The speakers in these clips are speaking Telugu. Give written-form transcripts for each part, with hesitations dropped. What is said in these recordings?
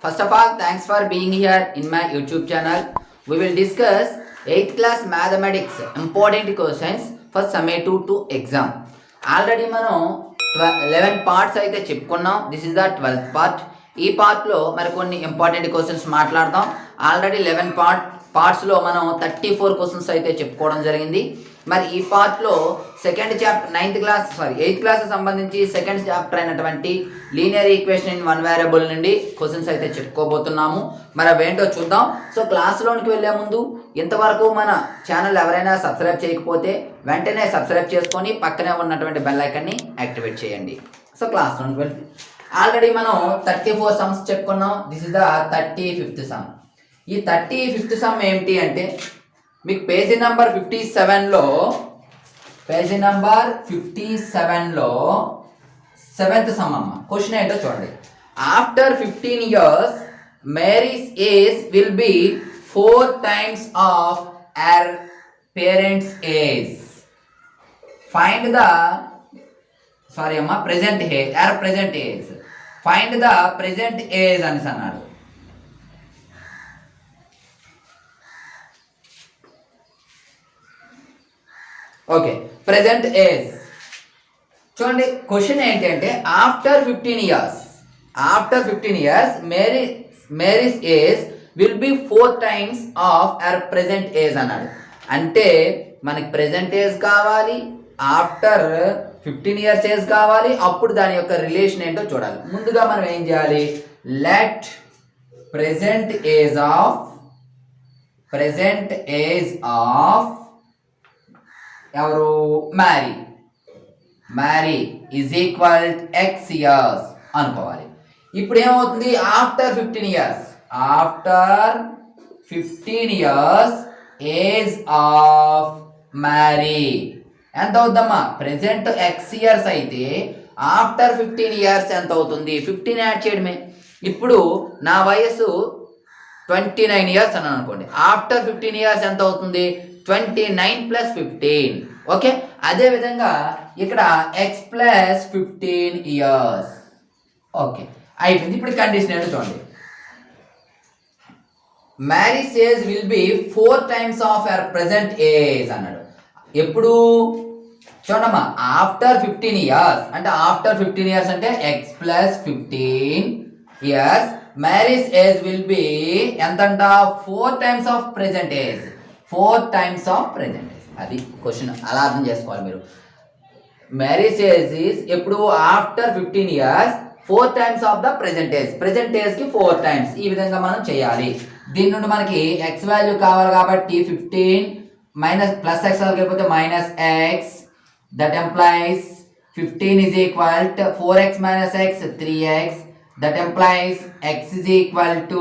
First of all, thanks for being here in my YouTube channel. We will discuss 8th class mathematics important questions for summative to exam. Already మనం 11 పార్ట్స్ అయితే చెప్పుకున్నాం. This is the 12th part. ఈ పార్ట్లో మరి కొన్ని ఇంపార్టెంట్ క్వశ్చన్స్ మాట్లాడదాం. ఆల్రెడీ 11 పార్ట్స్లో మనం 34 క్వశ్చన్స్ అయితే చెప్పుకోవడం జరిగింది. మరి ఈ పార్ట్లో ఎయిత్ క్లాస్ సంబంధించి సెకండ్ చాప్టర్ అయినటువంటి linear equation in one variable నుండి క్వశ్చన్స్ అయితే చెప్పుకోబోతున్నాము. మరి అవేంటో చూద్దాం. సో క్లాస్లోనికి వెళ్ళే ముందు ఇంతవరకు మన ఛానల్ ఎవరైనా సబ్స్క్రైబ్ చేయకపోతే వెంటనే సబ్స్క్రైబ్ చేసుకొని పక్కనే ఉన్నటువంటి బెల్ ఐకాన్ని యాక్టివేట్ చేయండి. సో క్లాస్లోనికి వెళ్ళి ఆల్రెడీ మనం 34 సమ్స్ చెప్పుకున్నాం. This is the 35th some. ఈ 35th సమ్ ఏమిటి అంటే మీకు పేజీ నెంబర్ 57లో 7th సమ్ అమ్మ. క్వశ్చన్ ఏంటో చూడండి. After 15 years Mary's age will be 4 times of her parents' age. Find the present age. Find the present age అని అన్నాడు. ఓకే, ప్రెజెంట్ ఏజ్ చూడండి. క్వశ్చన్ ఏంటంటే after 15 years Mary's age will be 4 times of her present age అన్నాడు. అంటే మనకి ప్రెజెంట్ ఏజ్ కావాలి, ఆఫ్టర్ 15 years ఏజ్ కావాలి, అప్పుడు దాని యొక్క రిలేషన్ ఏంటో చూడాలి. ముందుగా మనం ఏం చేయాలి? లెట్ ప్రెజెంట్ ఏజ్ ఆఫ్ ఎవరు? Marry is equal x years అనుకోవాలి. ఇప్పుడు ఏమవుతుంది? After 15 years age of marry ఎంత అవుద్దమ్మా? ప్రెసెంట్ x years అయితే ఆఫ్టర్ 15 years ఎంత అవుతుంది? 15 యాడ్ చేయడమే. ఇప్పుడు నా వయసు 29 years అని అనుకోండి. ఆఫ్టర్ 15 years ఎంత అవుతుంది? 29 + 15. ఓకే, అదేవిధంగా ఇక్కడ x + 15 years. ఓకే, అయిపోయింది. ఇప్పుడు కండిషన్ ఏంటో చూడండి. Mary's age will be 4 times of her present age అన్నాడు. ఎప్పుడు చూడమ్మా? ఆఫ్టర్ 15 years అంటే ఆఫ్టర్ 15 years అంటే x + 15 years. Mary's age will be ఎంతంట? 4 times of present age. 4 times of present age. అది క్వశ్చన్, అలా అర్థం చేసుకోవాలి మీరు. మ్యారీస్ ఏజ్ ఈజ్ ఎప్పుడు? After 15 years 4 times of the present age. Present ఏజ్కి 4 times. ఈ విధంగా మనం చేయాలి. దీని నుండి మనకి x వాల్యూ కావాలి కాబట్టి 15 మైనస్ ప్లస్ x అయిపోతే -x. That employees 15 is equal to 4x minus x 3x. That implies x is equal to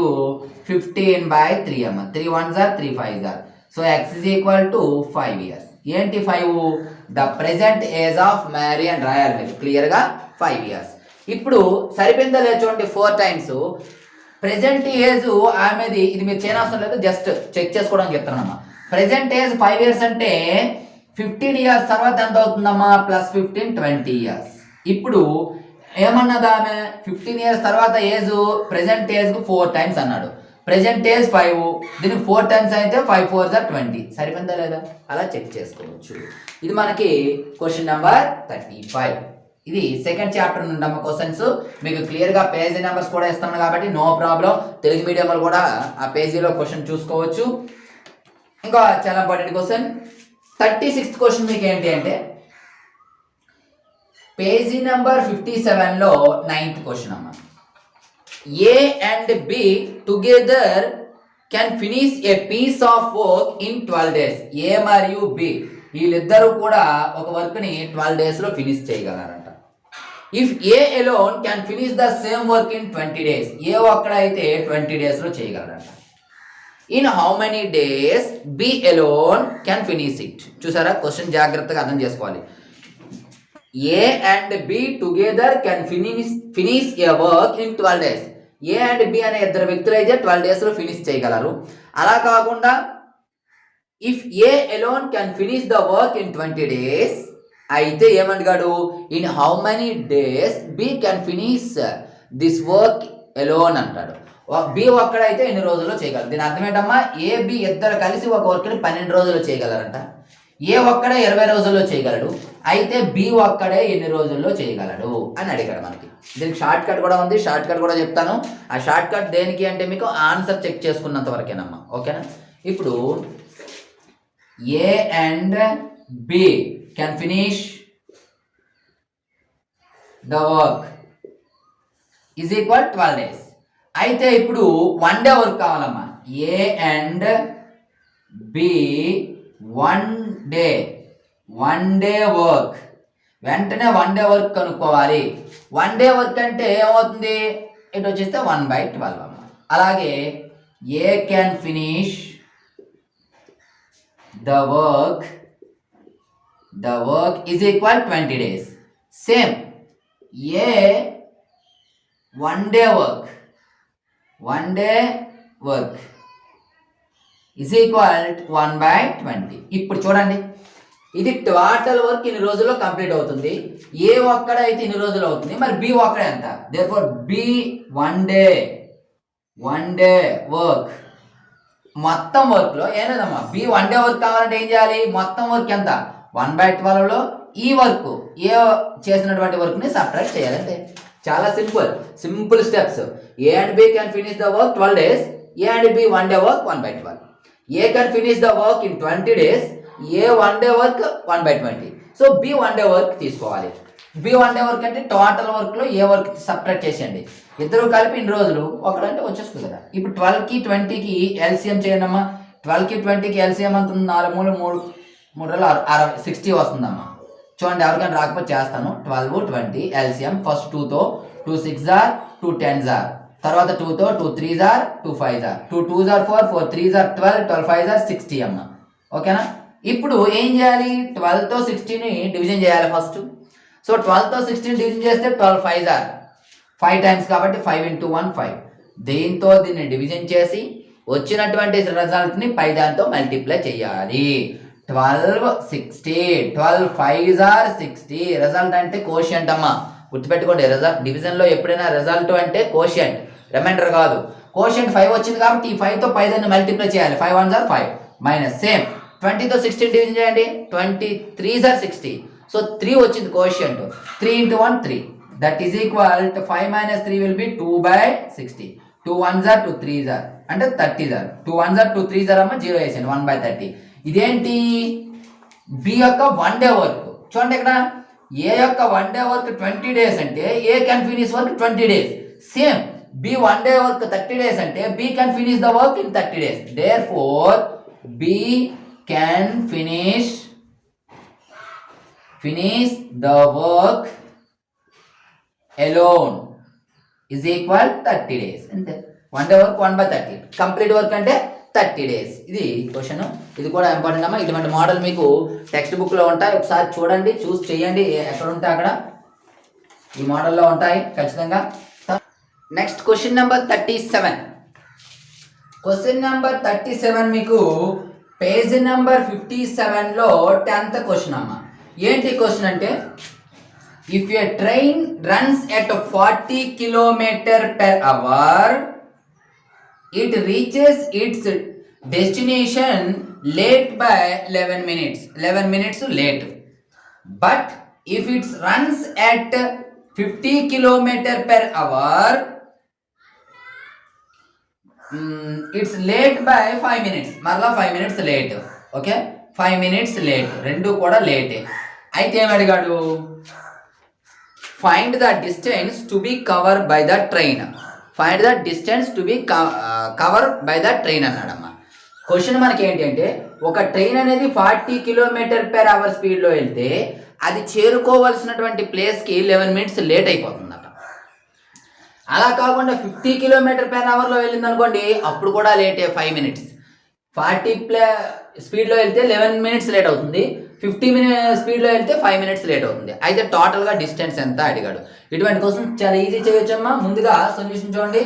15/3 అమ్మ. 3 1s are 3 5s are. So x is equal to 5 years. ఏంటి 5? The present age of marry అని రాయాలి మీరు క్లియర్గా. 5 years. ఇప్పుడు సరిపోయిందా లేదు చూడండి. 4 times ప్రెజెంట్ ఏజ్ ఆమెది. ఇది మీరు చేయనవసరం లేదు, జస్ట్ చెక్ చేసుకోవడానికి చెప్తానమ్మా. ప్రెజెంట్ ఏజ్ 5 years అంటే 15 years తర్వాత ఎంత అవుతుందమ్మా? +15 20 years. ఇప్పుడు ఏమన్నది ఆమె? 15 years తర్వాత ఏజ్ ప్రెజెంట్ ఏజ్కు 4 times అన్నాడు. ప్రెజెంట్ ఏజ్ 5, దీనికి 4 times అయితే 5 4s are 20. సరిపోయిందా లేదా? అలా చెక్ చేసుకోవచ్చు. ఇది మనకి క్వశ్చన్ నెంబర్ 35. ఇది సెకండ్ చాప్టర్ నుండి అమ్మ క్వశ్చన్స్. మీకు క్లియర్గా పేజీ నెంబర్స్ కూడా ఇస్తాను కాబట్టి నో ప్రాబ్లం. తెలుగు మీడియం వాళ్ళు కూడా ఆ పేజీలో క్వశ్చన్ చూసుకోవచ్చు. ఇంకా చాలా ఇంపార్టెంట్ క్వశ్చన్ 36th క్వశ్చన్ మీకు ఏంటి అంటే పేజీ నెంబర్ 57లో 9th క్వశ్చన్ అమ్మ. A and B together can finish a piece of work in 12 days. A మరియు B వీళ్ళిద్దరూ కూడా ఒక వర్క్ని 12 daysలో ఫినిష్ చేయగలరంట. If A alone can finish the same work in 20 days. A ఒక్కడైతే 20 daysలో చేయగలరంట. In how many days B alone can finish it? చూసారా? క్వశ్చన్ జాగ్రత్తగా అర్థం చేసుకోవాలి. A and B together can finish a work in 12 days. A and B అనే ఇద్దరు వ్యక్తులు అయితే 12 daysలో ఫినిష్ చేయగలరు. అలా కాకుండా if A alone can finish the work in 20 days, అయితే ఏమంటాడు, in how many days B can finish this work alone అంటాడు. బి ఒక్కడైతే ఎన్ని రోజుల్లో చేయగలరు. దీని అర్థం ఏంటమ్మా, ఏ బి ఇద్దరు కలిసి ఒక వర్క్ని 12 రోజుల్లో చేయగలరంట. ఏ ఒక్కడే 20 రోజుల్లో చేయగలడు, అయితే బి ఒక్కడే ఎన్ని రోజుల్లో చేయగలడు అని అడిగాడు మనకి. దీనికి షార్ట్ కట్ కూడా ఉంది, షార్ట్ కట్ కూడా చెప్తాను. ఆ షార్ట్ కట్ దేనికి అంటే మీకు ఆన్సర్ చెక్ చేసుకున్నంత వరకేనమ్మా, ఓకేనా. ఇప్పుడు A and B can finish the work is equal 12 days. అయితే ఇప్పుడు 1 day వర్క్ కావాలమ్మా. A and B 1 day work, వెంటనే 1 day వర్క్ కనుక్కోవాలి. 1 day వర్క్ అంటే ఏమవుతుంది, ఇటు వచ్చేస్తే 1/12 అమ్మ. అలాగే ఏ can finish the work is equal 20 days. Same A 1 day work is equal 1/20. ఇప్పుడు చూడండి, ఇది టోటల్ వర్క్ ఇన్ని రోజుల్లో కంప్లీట్ అవుతుంది. ఏ ఒక్కడైతే ఇన్ని రోజులు అవుతుంది, మరి బి ఒక్కడే ఎంత. దేర్ఫోర్ బి 1 day వర్క్, మొత్తం వర్క్లో ఏం లేదమ్మా, బి 1 day వర్క్ కావాలంటే ఏం చేయాలి, మొత్తం వర్క్ ఎంత 1/12లో ఈ వర్క్ ఏ చేసినటువంటి వర్క్ని సబ్ట్రాక్ట్ చేయాలంటే చాలా simple steps. A and B can finish the work 12 days, A and B 1 day work 1/12. A can finish the work in 20 days, A 1 day work 1/20. So B 1 day work తీసుకోవాలి. బి 1 day వర్క్ అంటే టోటల్ వర్క్లో ఏ వర్క్ సబ్ట్రాక్ట్ చేసేయండి. ఇద్దరు కలిపి ఇన్ని రోజులు ఒకడంటే వచ్చేస్తుంది కదా. ఇప్పుడు 12కి 20కి ఎల్సిఎం చేయండి అమ్మా. 12కి 20కి ఎల్సిఎం అంత 4 3 60 60 వస్తుందమ్మా. చూడండి, ఎవరికైనా రాకపోతే చేస్తాను. 12 20 ఎల్సిఎం ఫస్ట్ 2తో 2 6 ఆర్ 2 10 ఆర్, తర్వాత 2తో 2 3 or 2 5 or 2 2 or 4 4 3 or 12 12 5 or 60 అమ్మ, ఓకేనా. ఇప్పుడు ఏం చేయాలి, 12తో 60ని డివిజన్ చేయాలి ఫస్ట్. సో 12తో 60ని డివిజన్ చేస్తే 12 5 ఆర్ 5 టైమ్స్ కాబట్టి 5 × 1 5. దీంతో దీన్ని డివిజన్ చేసి వచ్చినటువంటి రిజల్ట్ని పై దాంతో మల్టిప్లై చేయాలి. 12 60 12 5 ఆర్ 60. రిజల్ట్ అంటే కోషియంట్ అమ్మా, గుర్తుపెట్టుకోండి. రిజల్ట్ డివిజన్లో ఎప్పుడైనా రిజల్ట్ అంటే కోషియంట్, రిమైండర్ కాదు. కోషియంట్ 5 వచ్చింది కాబట్టి ఈ 5తో పై దాన్ని మల్టిప్లై చేయాలి. 5 1s ఆర్ 5 మైనస్ సేమ్ 20తో 60 డివిజన్ చేయండి. 20 3s ఆర్ 60. సో 3 వచ్చింది quotient. 3 × 1 3, that is equal to 5 - 3 will be 2/60. 2 1s are 2 3s are అంటే 30s are 2 1s are 2 3s are అమ్మ 0 వేసాను 1/30. ఇదేంటి, బి యొక్క 1 day వర్క్. చూడండి ఇక్కడ ఏ యొక్క 1 day వర్క్ 20 days అంటే A can finish work 20 days. Same B 1 day work 30 days అంటే B can finish the work in 30 days. Therefore B can finish the work alone is equal 30 days. అంతే, 1 day వర్క్ 1/30. కంప్లీట్ వర్క్ అంటే 30 days. ఇది క్వశ్చన్, ఇది కూడా ఇంపార్టెంట్ అమ్మా. ఇటువంటి మోడల్ మీకు టెక్స్ట్ బుక్లో ఉంటాయి, ఒకసారి చూడండి, చూసి చేయండి. ఎక్కడ ఉంటే అక్కడ ఈ మోడల్లో ఉంటాయి ఖచ్చితంగా. Next question number 37. Question number 37 మీకు పేజ్ నెంబర్ 57లో 10th క్వశ్చన్ అమ్మా. ఏంటి క్వశ్చన్ అంటే, if A train runs at 40 km/h, it reaches its destination late by 11 minutes. 11 minutes late. But if it runs at 50 km/h, it's late by 5 minutes. మరలా 5 minutes late. Okay, 5 minutes late. రెండు కూడా లేటే. అయితే ఏం అడిగాడు, find the distance to be cover by the train. Find the distance to be cover by the train అన్నాడమ్మా. క్వశ్చన్ మనకి ఏంటి అంటే, ఒక ట్రైన్ అనేది 40 km/h స్పీడ్లో వెళ్తే అది చేరుకోవాల్సినటువంటి ప్లేస్కి 11 minutes లేట్ అయిపోతుందట. అలా కాకుండా 50 km/hలో వెళ్ళింది అనుకోండి, అప్పుడు కూడా లేటే 5 minutes. 40 స్పీడ్లో వెళ్తే 11 minutes లేట్ అవుతుంది, 50 స్పీడ్లో వెళ్తే 5 minutes లేట్ అవుతుంది. అయితే టోటల్గా డిస్టెన్స్ ఎంత అడిగాడు. ఇటువంటి క్వశ్చన్ చాలా ఈజీ చేయొచ్చమ్మా. ముందుగా సొల్యూషన్ చూడండి.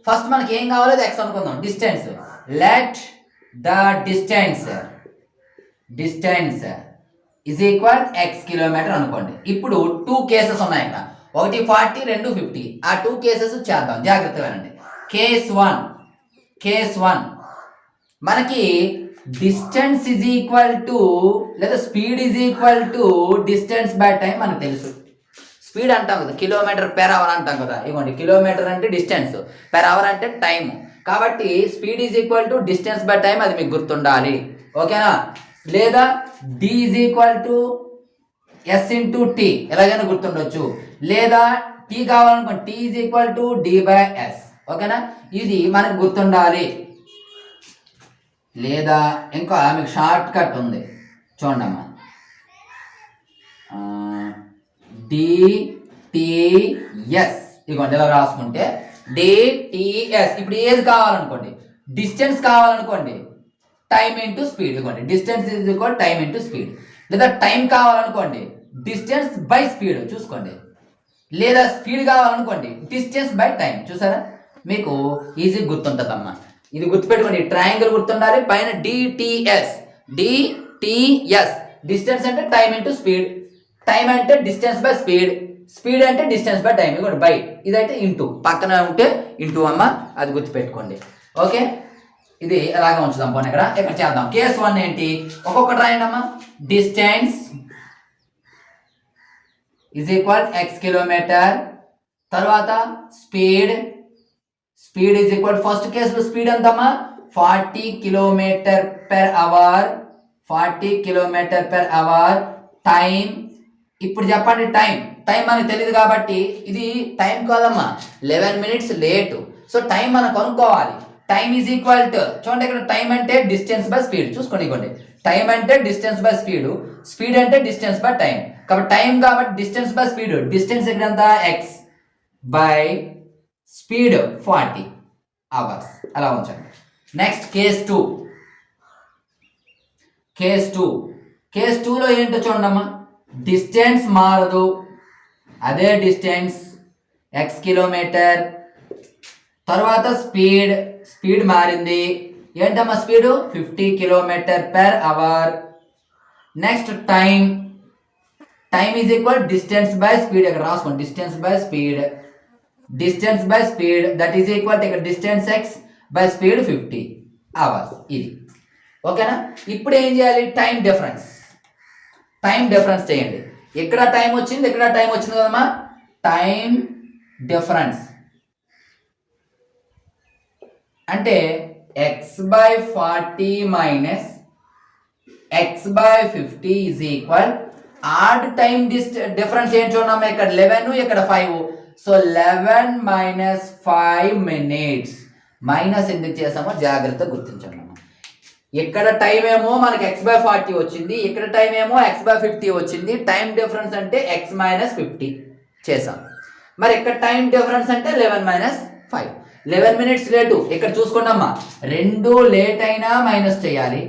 ఫస్ట్ మనకి ఏం కావాలో అది ఎక్స్ అనుకుందాం. Distance, let the distance distance is equal X kilometre అనుకోండి. ఇప్పుడు 2 కేసెస్ ఉన్నాయి ఇక్కడ, ఒకటి 40 రెండు 50. ఆ 2 కేసెస్ చేద్దాం, జాగ్రత్తగా వినండి. కేస్ 1 మనకి డిస్టెన్స్ ఈజ్ ఈక్వల్ టు లేదా speed is equal to distance by time మనకు తెలుసు. స్పీడ్ అంటాం కదా, కిలోమీటర్ పెర్ అవర్ అంటాం కదా. ఇవ్వండి, కిలోమీటర్ అంటే డిస్టెన్స్, పెర్ అవర్ అంటే టైం. కాబట్టి speed is equal to distance by time, అది మీకు గుర్తుండాలి. ఓకేనా? లేదా D is equal to S into T, ఎలాగైనా గుర్తుండొచ్చు. లేదా టీ కావాలనుకోండి, T is equal to D by S. ఓకేనా? ఇది మనకు గుర్తుండాలి. లేదా ఇంకా మీకు షార్ట్ కట్ ఉంది, చూడండి అమ్మా. డిటిఎస్ ఇదిగోండి, ఇలా రాసుకుంటే డిటిఎస్. ఇప్పుడు ఏది కావాలనుకోండి, డిస్టెన్స్ కావాలనుకోండి, టైం ఇంటూ స్పీడ్. ఇదిగోండి, distance is equal time into speed. లేదా టైం కావాలనుకోండి, డిస్టెన్స్ బై స్పీడ్ చూసుకోండి. లేదా స్పీడ్ కావాలనుకోండి, డిస్టెన్స్ బై టైం. చూసారా? మీకు ఈజీ గుర్తుంటుందమ్మా. ఇది గుర్తుపెట్టుకోండి, ట్రయాంగిల్ గుర్తుండాలి. పైన డిటిఎస్, డిస్టెన్స్ అంటే టైం ఇంటూ స్పీడ్, టైం అంటే డిస్టెన్స్ బై స్పీడ్, స్పీడ్ అంటే డిస్టెన్స్ బై టైం. ఇవ్వండి, బై, ఇదైతే ఇంటూ, పక్కన ఉంటే ఇంటూ అమ్మ, అది గుర్తుపెట్టుకోండి. ఓకే, ఇది ఎలాగా ఉంచుదాం. పోనీ ఇక్కడ చేద్దాం. కేస్ 1 ఏంటి, ఒక్కొక్కటి రాయండి అమ్మా. Distance is equal X kilometre. తర్వాత స్పీడ్ ఈజ్ ఈక్వల్, ఫస్ట్ కేసులో స్పీడ్ ఎంతమ్మా, 40 kilometre per hour. 40 kilometre per hour. Time, ఇప్పుడు చెప్పండి టైం మనకు తెలియదు కాబట్టి ఇది టైం కాదమ్మా, 11 మినిట్స్ లేటు. సో టైం మనం కనుక్కోవాలి. టైం ఈజ్ ఈక్వల్ టు, చూడండి ఇక్కడ టైం అంటే డిస్టెన్స్ బై స్పీడ్. చూసుకోండి, టైం అంటే డిస్టెన్స్ బై స్పీడ్, స్పీడ్ అంటే డిస్టెన్స్ బై టైం. కాబట్టి టైం కాబట్టి డిస్టెన్స్ బై స్పీడ్, డిస్టెన్స్ ఇక్కడ ఎంత ఎక్స్ బై స్పీడ్ 40 అవర్స్. అలా ఉంచండి. నెక్స్ట్ కేస్ 2లో ఏంటో చూడమ్మా. డిస్టెన్స్ మారదు, అదే డిస్టెన్స్ ఎక్స్ కిలోమీటర్. తర్వాత స్పీడ్ మారింది. ఏంటమ్మా speed, 50 kilometre per hour. Next time is equal distance by speed. ఇక్కడ రాసుకోండి, distance by speed that is equal ఇక్కడ distance X by speed 50 hours. ఇది ఓకేనా? ఇప్పుడు ఏం చేయాలి, టైం డిఫరెన్స్ చేయండి. ఇక్కడ టైం వచ్చింది, ఇక్కడ టైం వచ్చింది కదమ్మా. టైం డిఫరెన్స్ అంటే X by 40 minus X by 50 is equal add time difference ఏం చూడమ్మా. ఇక్కడ 11, ఇక్కడ 5. So 11 minus 5 minutes. మైనస్ ఎందుకు చేసామో జాగ్రత్త గుర్తించండి. ఇక్కడ టైం ఏమో మనకి ఎక్స్ బై 40 వచ్చింది, ఇక్కడ టైం ఏమో ఎక్స్ బై 50 వచ్చింది. టైం డిఫరెన్స్ అంటే ఎక్స్ మైనస్ 50 చేసాం. మరి ఇక్కడ టైం డిఫరెన్స్ అంటే 11 మైనస్ 5, 11 మినిట్స్ లేటు. ఇక్కడ చూసుకోండి అమ్మా, 2 లేట్ అయినా మైనస్ చేయాలి,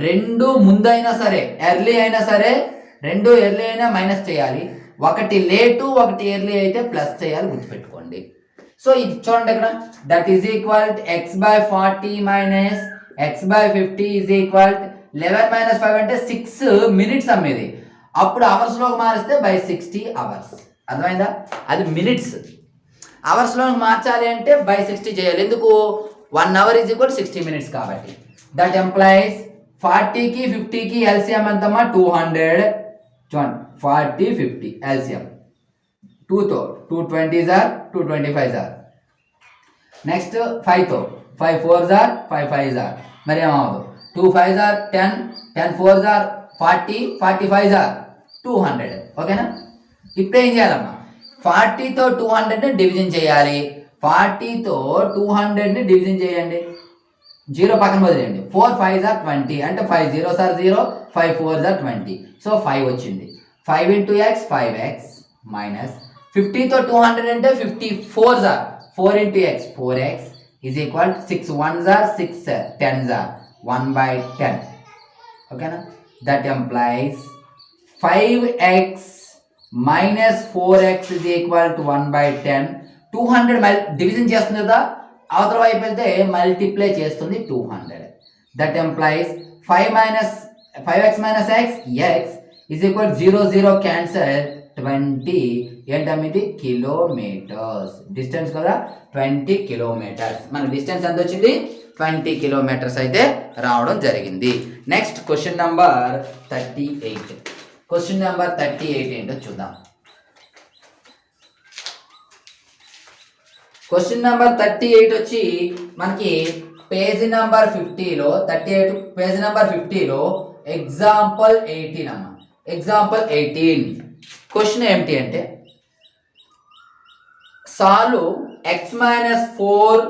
2 ముందైనా సరే, ఎర్లీ అయినా సరే, 2 ఎర్లీ అయినా మైనస్ చేయాలి. 1 లేటు 1 ఎర్లీ అయితే ప్లస్ చేయాలి, గుర్తుపెట్టుకోండి. సో ఇది చూడండి ఇక్కడ, that is equal X by 40 minus X by 50 is equal 11 minus 5 అంటే 6 మినిట్స్ అమ్మేది. అప్పుడు అవర్స్లోకి మారిస్తే బై 60 అవర్స్. అర్థమైందా? అది మినిట్స్. అవర్స్లోకి మార్చాలి అంటే బై 60 చేయాలి. ఎందుకు? 1 అవర్ ఈజ్ ఈక్వల్ 60 మినిట్స్ కాబట్టి. దట్ ఎంప్లాయిస్ 40కి 50కి ఎల్సిఎం ఎంతమ్మా, 200. చూడండి, 40 50 ఎల్సిఎం 2తో 220 జార్ 225 జార్. నెక్స్ట్ 5తో 5 4 జార్ 5 5 జార్. మరి ఏమవుదు, 2 5 జార్ 10 10 4 జార్ 40 45 జార్ 200. ఓకేనా? ఇప్పుడు ఏం చేయాలమ్మా, 40తో 200ని డివిజన్ చేయాలి. 40తో 200ని డివిజన్ చేయండి, 0 పక్కన వదిలేయండి. 4 5 జార్ 20 అంటే 5 0 సార్ 0, 5 4 జార్ 20. సో 5 వచ్చింది. 5 ఇంటూ ఎక్స్ 5x మైనస్ 50తో 200 అంటే 54 జార్ 4 into X 4x is equal 6 1 జార్ 6 10 జార్ 1/10. ఓకేనా? That implies 5x minus 4x is equal to 1/10. 200 division చేస్తుంది కదా, అవతల వైపు వెళ్తే మల్టిప్లై చేస్తుంది 200. That implies 5 minus 5x minus x is equal 0 0 cancel 20 ఏంటమ్మా ఇది కిలోమీటర్స్ డిస్టెన్స్ కదా 20 కిలోమీటర్స్ మన డిస్టెన్స్ ఎంత వచ్చింది 20 కిలోమీటర్స్ అయితే రావడం జరిగింది. Next question number 38 question number 38 ఏంటో చూద్దాం. క్వశ్చన్ నెంబర్ 38 వచ్చి మనకి పేజీ నెంబర్ 50లో 38 పేజీ నెంబర్ 50లో ఎగ్జాంపుల్ 18 అమ్మ. ఎగ్జాంపుల్ 18 క్వశ్చన్ ఏమిటి అంటే solve x minus 4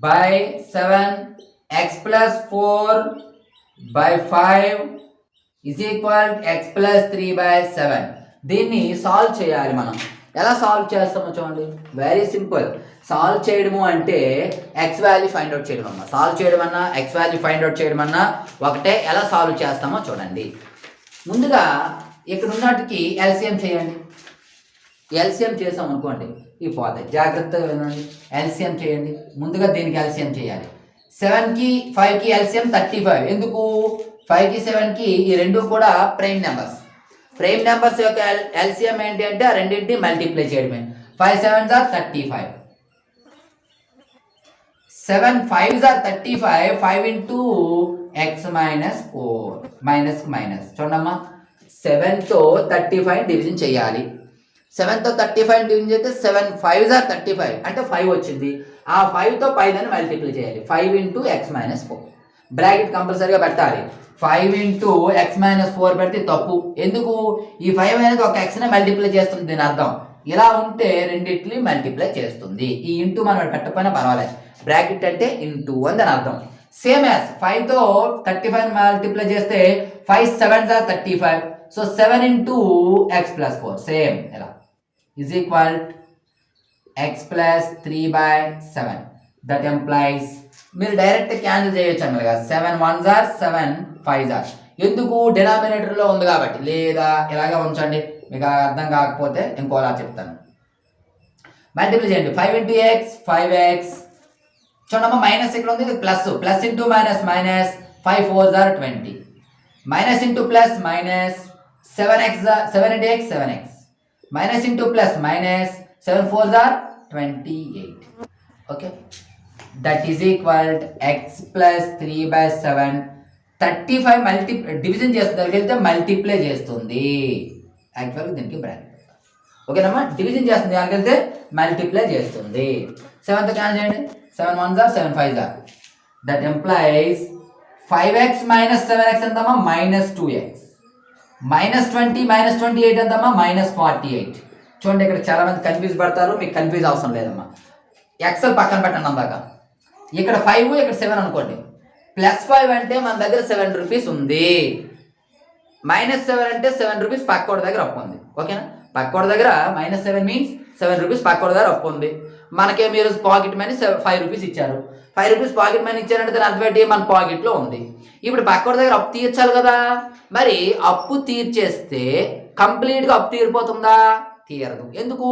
by 7 x plus 4 by 5 is equal x plus 3 by 7. దీన్ని సాల్వ్ చేయాలి. మనం ఎలా సాల్వ్ చేస్తామో చూడండి. Very simple. సాల్వ్ చేయడము అంటే ఎక్స్ వాల్యూ ఫైండ్ అవుట్ చేయడం అన్న. సాల్వ్ చేయడం అన్నా ఎక్స్ వాల్యూ ఫైండ్ అవుట్ చేయడం అన్నా ఒకటే. ఎలా సాల్వ్ చేస్తామో చూడండి. ముందుగా ఇక్కడ ఉన్నట్టుకి ఎల్సిఎం చేయండి. ఎల్సిఎం చేసాం అనుకోండి ఈ పోతాయి. జాగ్రత్తగా వినండి. ఎల్సిఎం చేయండి. ముందుగా దీనికి ఎల్సిఎం చేయాలి. 7కి 5కి ఎల్సిఎం 35. ఎందుకు 5కి 7కి ఈ రెండు కూడా ప్రైమ్ నెంబర్స్. ప్రైమ్ నెంబర్స్ యొక్క ఎల్సిఎం ఏంటి అంటే ఆ రెండింటిని మల్టిప్లై చేయడమే. 5 7s are 35. 7 5s are 35. 5 into x minus 4 minus minus చూడమ్మా. 7తో 35 డివిజన్ చేయాలి. 7తో 35 డివిజన్ చేస్తే 7 5s are 35 అంటే 5 వచ్చింది. ఆ 5తో 5 అని మల్టిప్లై చేయాలి. 5 into x minus 4 బ్రాకెట్ కంపల్సరీగా పెట్టాలి. 5 into x minus 4 పెడితే తప్పు. ఎందుకు ఈ 5 అనేది ఒక xని మల్టిప్లై చేస్తుంది. దీని అర్థం ఇలా ఉంటే రెండింటిని మల్టిప్లై చేస్తుంది. ఈ ఇంటూ మనం పెట్టకపోయినా పర్వాలేదు. బ్రాకెట్ అంటే ఇంటూ అని దాని అర్థం. సేమ్ యాజ్ 5తో 35 మల్టిప్లై చేస్తే 5 7s are 35. So 7 into x plus 4 same ఇలా is equal x plus 3 by 7. That employees మీరు డైరెక్ట్ క్యాన్సిల్ చేయొచ్చు అన్నమాట. 7 1s are 7 5s are. ఎందుకు డినామినేటర్లో ఉంది కాబట్టి. లేదా ఇలాగే ఉంచండి. మీకు అర్థం కాకపోతే ఇంకోలా చెప్తాను. మల్టిప్లై చేయండి. 5 into x 5x చూడమ్మా. మైనస్ ఇక్కడ ఉంది plus. Plus into minus minus 5 4s are 20. Minus into plus minus 7x 7 into x 7x. Minus into plus minus 7 4s are 28. Okay that is equal x plus 3 by 7. 35 division చేస్తుంది. దానికి వెళ్తే మల్టిప్లై చేస్తుంది. యాక్చువల్గా దీనికి బ్రాకెట్ ఓకేనమ్మా. డివిజన్ చేస్తుంది దానికి వెళ్తే మల్టిప్లై చేస్తుంది. 7తో క్యాన్సిల్ చేయండి. 7 1s are 7 5s are. That implies 5x minus 7x ఎంతమ్మా మైనస్ 2x. మైనస్ 20 మైనస్ 28 ఎంతమ్మా మైనస్ 48. చూడండి ఇక్కడ చాలా మంది కన్ఫ్యూజ్ పడతారు. మీకు కన్ఫ్యూజ్ అవసరం లేదమ్మా. ఎక్సెల్ పక్కన పెట్టండి అందాక. ఇక్కడ 5 ఇక్కడ 7 అనుకోండి. ప్లస్ 5 అంటే మన దగ్గర 7 రూపీస్ ఉంది. మైనస్ 7 అంటే 7 రూపీస్ పక్కోడి దగ్గర అప్పు ఉంది. ఓకేనా. పక్కోడి దగ్గర మైనస్ 7 మీన్స్ 7 రూపీస్ పక్కోడి దగ్గర అప్పు ఉంది. మనకే మీరు పాకెట్ మనీ 5 రూపీస్ ఇచ్చారు. 5 రూపీస్ పాకెట్ మనీ ఇచ్చారంటే దాని అర్థం ఏంటి మన పాకెట్లో ఉంది. ఇప్పుడు పక్కోడి దగ్గర అప్పు తీర్చాలి కదా. మరి అప్పు తీర్చేస్తే కంప్లీట్గా అప్పు తీరిపోతుందా? తీరదు. ఎందుకు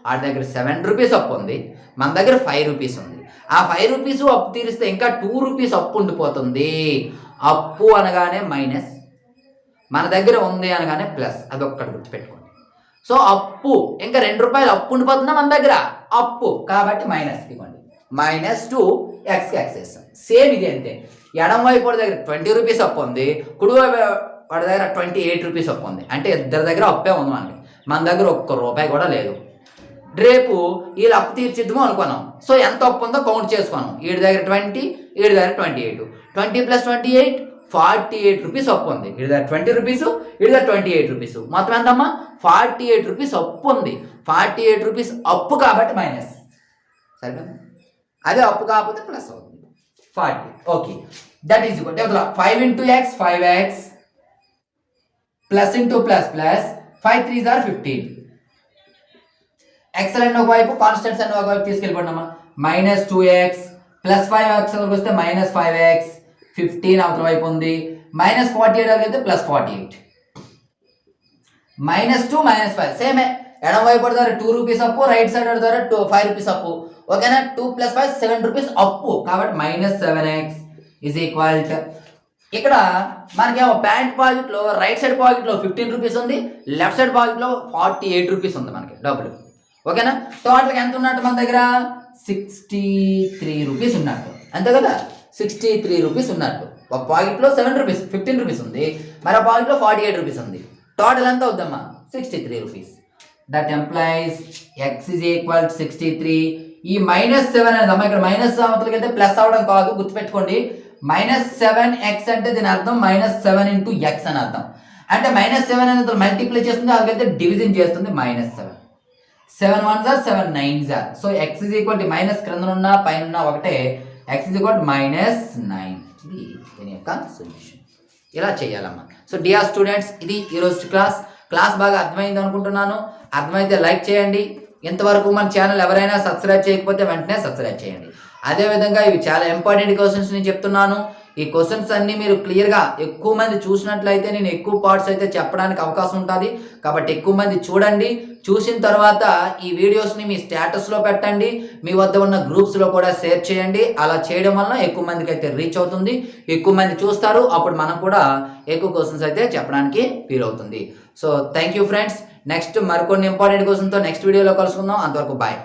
ఆ దగ్గర 7 రూపీస్ అప్పు ఉంది. మన దగ్గర 5 రూపీస్ ఉంది. ఆ 5 రూపీస్ అప్పు తీరిస్తే ఇంకా 2 రూపీస్ అప్పు ఉండిపోతుంది. అప్పు అనగానే మైనస్, మన దగ్గర ఉంది అనగానే ప్లస్. అదొక్కటి గుర్తుపెట్టుకోండి. సో అప్పు ఇంకా 2 రూపాయలు అప్పు ఉండిపోతుందా మన దగ్గర అప్పు కాబట్టి మైనస్ ఇవ్వండి. మైనస్ 2 ఎక్స్కి ఎక్స్ వేస్తాం. సేమ్ ఇది అంతే. ఎడం వైపు వాడి దగ్గర 20 రూపీస్ అప్పు ఉంది. కుడి వైపు వాడి దగ్గర 28 రూపీస్ అప్పు ఉంది. అంటే ఇద్దరి దగ్గర అప్పే ఉంది మనకి. మన దగ్గర ఒక్క రూపాయి కూడా లేదు. రేపు వీళ్ళు అప్పు తీర్చిద్దాము అనుకున్నాం. సో ఎంత అప్పు ఉందో కౌంట్ చేసుకున్నాం. వీడి దగ్గర 20, వీడి దగ్గర 28. 20 + 28 48 రూపీస్ అప్పు ఉంది. వీడి దగ్గర 20 రూపీస్, వీడి దగ్గర 28 రూపీస్. మొత్తం ఎంతమ్మా 48 రూపీస్ అప్పు ఉంది. 48 రూపీస్ అప్పు కాబట్టి మైనస్. సరిపోయింది. అదే అప్పు కాకపోతే ప్లస్ అవుతుంది 40. Okay that is equal 5 into x 5x plus into plus plus 5 3s are 15. X అన్న ఒకవైపు కాన్స్టెంట్స్ అన్న ఒకవైపు తీసుకెళ్ళిపోండమ్మా. మైనస్ 2x ప్లస్ 5x వరకు వస్తే మైనస్ 5x 15 అవతల వైపు ఉంది. మైనస్ 48 వరకు అయితే ప్లస్ 48. మైనస్ 2 మైనస్ 5 సేమే. ఎడం వైపు పడతారు 2 రూపీస్ అప్పు, రైట్ సైడ్ పడతారు 5 రూపీస్ అప్పు. ఓకేనా. 2 + 5 7 రూపీస్ అప్పు కాబట్టి minus 7x is equal to ఇక్కడ మనకేమో ప్యాంట్ పాకెట్లో రైట్ సైడ్ పాకెట్లో 15 రూపీస్ ఉంది, లెఫ్ట్ సైడ్ పాకెట్లో 48 రూపీస్ ఉంది మనకి డబ్బులు. ఓకేనా? టోటల్గా ఎంత ఉన్నట్టు మన దగ్గర 63 రూపీస్ ఉన్నట్టు, అంతే కదా? 63 రూపీస్ ఉన్నట్టు. ఒక పాకెట్లో 7 రూపీస్ 15 రూపీస్ ఉంది, మరో పాకెట్లో 48 రూపీస్ ఉంది. టోటల్ ఎంత అవుద్దమ్మా? 63 rupees. That employees X is equal 63. ఈ -7 అనేది అమ్మా ఇక్కడ మైనస్ అవతలకి వెళ్తే ప్లస్ అవడం కాదు, గుర్తుపెట్టుకోండి. -7x అంటే దీని అర్థం -7 ఇంటూ ఎక్స్ అని అర్థం. అంటే -7 అనేది మల్టిప్లై చేస్తుంది, అదికైతే డివిజన్ చేస్తుంది. -7 7 1s are 7 9s are. So x is equal to minus క్రింద ఉన్న పైన ఉన్న ఒకటే, x ఈజ్ ఈక్వల్ టు -9. ఇది దీని యొక్క సొల్యూషన్. ఇలా చేయాలమ్మా. సో డియర్ స్టూడెంట్స్, ఇది ఈరోజు క్లాస్ బాగా అర్థమైంది అనుకుంటున్నాను. అర్థమైతే లైక్ చేయండి. ఇంతవరకు మన ఛానల్ ఎవరైనా సబ్స్క్రైబ్ చేయకపోతే వెంటనే సబ్స్క్రైబ్ చేయండి. అదేవిధంగా ఇవి చాలా ఇంపార్టెంట్ క్వశ్చన్స్ నేను చెప్తున్నాను. ఈ క్వశ్చన్స్ అన్ని మీరు క్లియర్గా ఎక్కువ మంది చూసినట్లయితే నేను ఎక్కువ పార్ట్స్ అయితే చెప్పడానికి అవకాశం ఉంటుంది. కాబట్టి ఎక్కువ మంది చూడండి. చూసిన తర్వాత ఈ వీడియోస్ని మీ స్టేటస్లో పెట్టండి, మీ వద్ద ఉన్న గ్రూప్స్లో కూడా షేర్ చేయండి. అలా చేయడం వలన ఎక్కువ మందికి అయితే రీచ్ అవుతుంది, ఎక్కువ మంది చూస్తారు. అప్పుడు మనం కూడా ఎక్కువ క్వశ్చన్స్ అయితే చెప్పడానికి వీలవుతుంది. So thank you friends. Next మరికొన్ని ఇంపార్టెంట్ క్వశ్చన్తో నెక్స్ట్ వీడియోలో కలుసుకుందాం. అంతవరకు బాయ్.